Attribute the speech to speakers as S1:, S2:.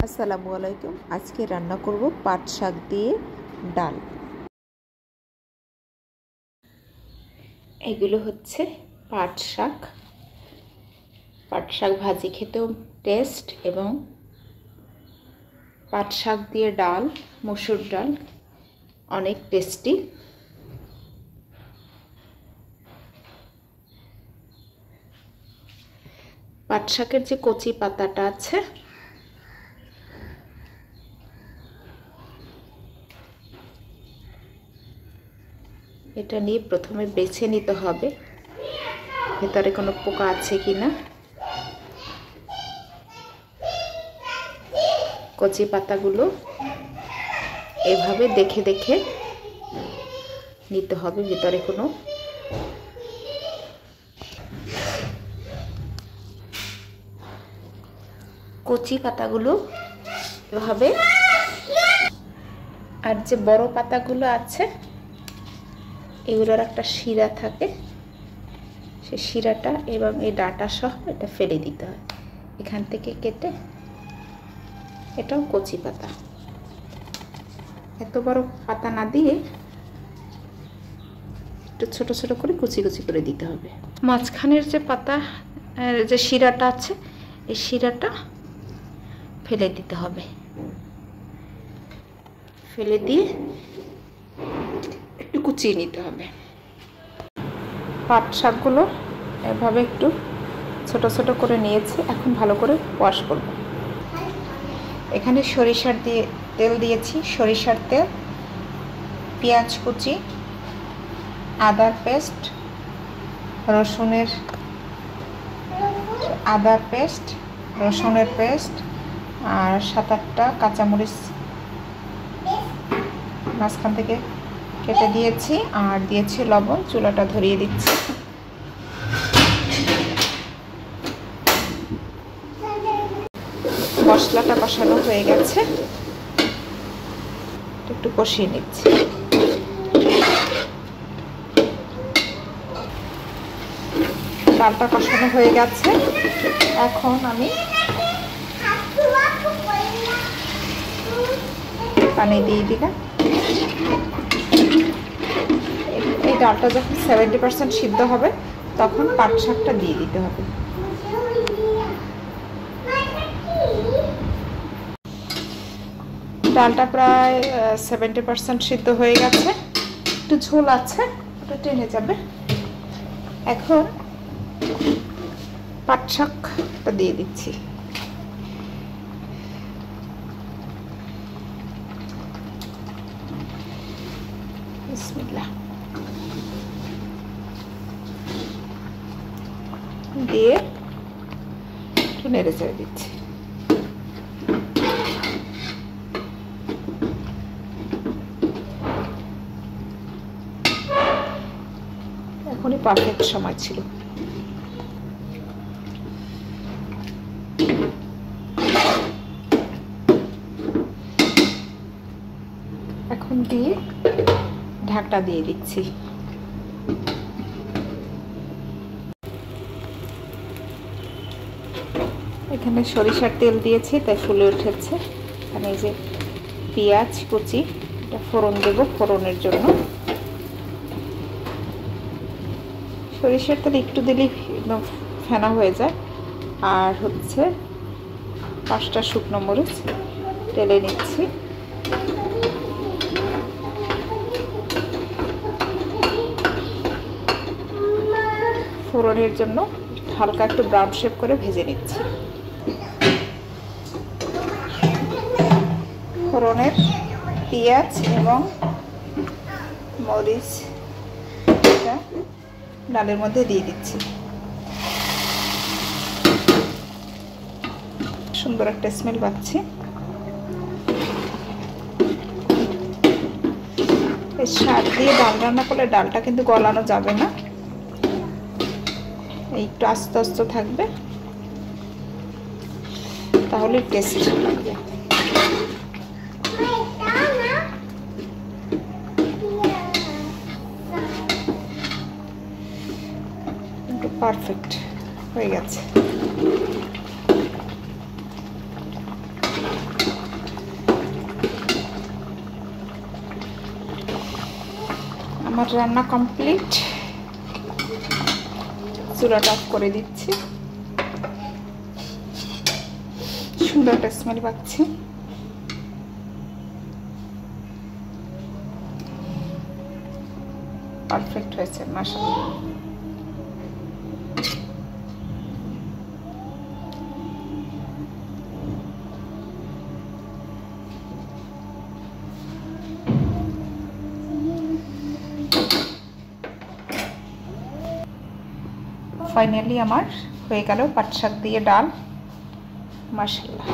S1: আসসালামু আলাইকুম। আজকে রান্না করব পাট শাক দিয়ে ডাল। এগুলো হচ্ছে পাট শাক। পাট শাক ভাজি খেতেও টেস্ট, এবং পাট শাক দিয়ে ডাল, মসুর ডাল অনেক টেস্টি। পাট শাকের যে কচি পাতাটা আছে এটা নিয়ে প্রথমে বেছে নিতে হবে ভেতরে কোনো পোকা আছে কিনা। কচি পাতাগুলো এভাবে দেখে দেখে নিতে হবে ভেতরে কোনো কচি পাতাগুলো এভাবে, আর যে বড় পাতাগুলো আছে এগুলোর একটা শিরা থাকে, সেই শিরাটা এবং এই ডাঁটা সহ এটা ফেলে দিতে হয় এখান থেকে কেটে। এটাও কচি পাতা, এত বড় পাতা না দিয়ে একটু ছোট ছোট করে কুচি কুচি করে দিতে হবে। মাঝখানের যে পাতা যে শিরাটা আছে এই শিরাটা ফেলে দিতে হবে। ফেলে দিয়ে একটু কুচিয়ে নিতে হবে। পাট শাকগুলো এভাবে একটু ছোট ছোট করে নিয়েছি, এখন ভালো করে ওয়াশ করব। এখানে সরিষার তেল দিয়েছি, সরিষার তেল, পেঁয়াজ কুচি, আদার পেস্ট, আদার পেস্ট, রসুনের পেস্ট, আর 7-8টা কাঁচামরিচ মাঝখান থেকে কেটে দিয়েছি, আর দিয়েছি লবণ। চুলাটা ধরিয়ে দিচ্ছি। মশলাটা কষানো হয়ে গেছে, একটু কষিয়ে নিচ্ছি। ডালটা কষানো হয়ে গেছে, এখন আমি পানি দিয়ে দিলাম। এই ডালটা যখন 70% সিদ্ধ হবে তখন পাট শাকটা দিয়ে দিতে হবে। ডালটা প্রায় 70% সিদ্ধ হয়ে গেছে, একটু ঝোল আছে, ওটা টেনে যাবে। এখন পাট শাকটা দিয়ে দিচ্ছি। বিসমিল্লাহ দিয়ে একটু নেড়ে চেড়ে দিচ্ছি। এখনই পারফেক্ট সময় ছিল। এখন দিয়ে ঢাকটা দিয়ে দিচ্ছি। এখানে সরিষার তেল দিয়েছি তাই ফুলে উঠেছে। এখানে এই যে পেঁয়াজ কুচি, এটা ফোড়ন দেব, ফোড়নের জন্য। সরিষার তেল একটু দিলেই একদম ফেনা হয়ে যায়। আর হচ্ছে 5টা শুকনো মরিচ তেলে নিচ্ছি। ফোড়নের জন্য হালকা একটু ব্রাউন শেপ করে ভেজে নিচ্ছি। ফোড়নের পেঁয়াজ এবং মরিচ ডালের মধ্যে দিয়ে দিচ্ছি। সুন্দর একটা স্মেল পাচ্ছি। এই শাক দিয়ে ডাল রান্না করলে ডালটা কিন্তু গলানো যাবে না, একটু আস্তে আস্তে থাকবে, তাহলে টেস্ট লাগবে। পারফেক্ট হয়ে গেছে। আমার রান্না কমপ্লিট। চুলাটা অফ করে দিচ্ছি। সুন্দর একটা স্মেল পাচ্ছি। পারফেক্ট হয়েছে মাশাআল্লাহ। ফাইনালি আমার হয়ে গেল পাট শাক দিয়ে ডাল, মাশাআল্লাহ।